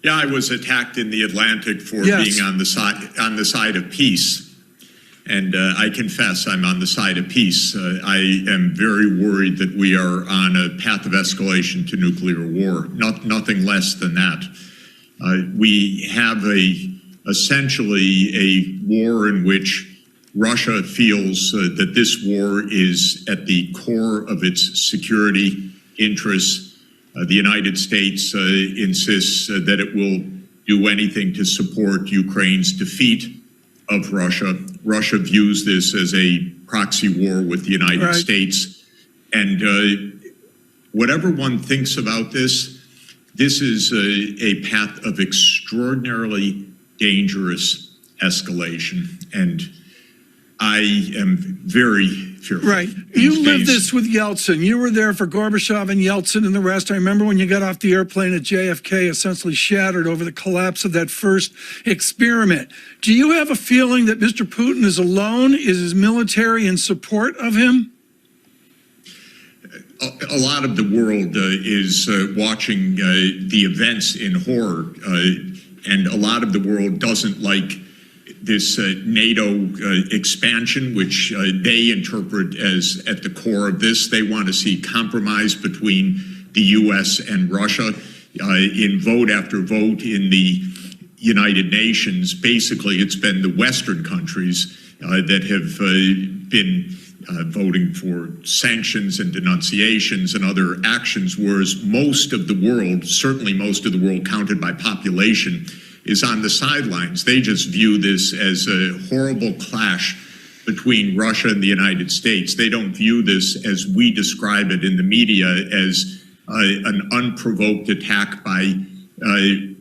Yeah, I was attacked in the Atlantic for being on the side of peace. And I confess I'm on the side of peace. I am very worried that we are on a path of escalation to nuclear war, nothing less than that. We have essentially a war in which Russia feels that this war is at the core of its security interests. The United States insists that it will do anything to support Ukraine's defeat of Russia. Russia views this as a proxy war with the United States. And whatever one thinks about this, this is a path of extraordinarily dangerous escalation. And I am very fearful. Right. You lived this with Yeltsin. You were there for Gorbachev and Yeltsin and the rest. I remember when you got off the airplane at JFK, essentially shattered over the collapse of that first experiment. Do you have a feeling that Mr. Putin is alone? Is his military in support of him? A lot of the world is watching the events in horror, and a lot of the world doesn't like this NATO expansion, which they interpret as at the core of this. They want to see compromise between the U.S. and Russia. In vote after vote in the United Nations, basically it's been the Western countries that have been voting for sanctions and denunciations and other actions, whereas most of the world, certainly most of the world counted by population, is on the sidelines. They just view this as a horrible clash between Russia and the United States. They don't view this as we describe it in the media as an unprovoked attack by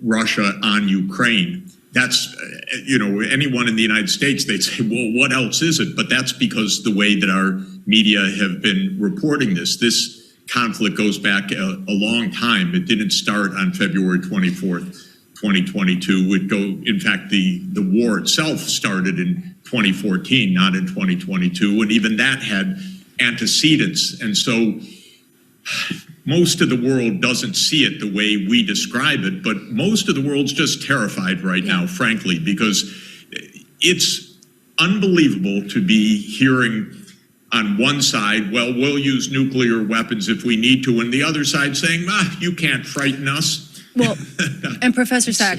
Russia on Ukraine. That's, you know, anyone in the United States, they'd say, well, what else is it? But that's because the way that our media have been reporting this. This conflict goes back a long time. It didn't start on February 24th. 2022 would go, in fact, the war itself started in 2014, not in 2022, and even that had antecedents. And so most of the world doesn't see it the way we describe it, but most of the world's just terrified right now, frankly, because it's unbelievable to be hearing on one side, well, we'll use nuclear weapons if we need to, and the other side saying, you can't frighten us. Well, and Professor Sachs,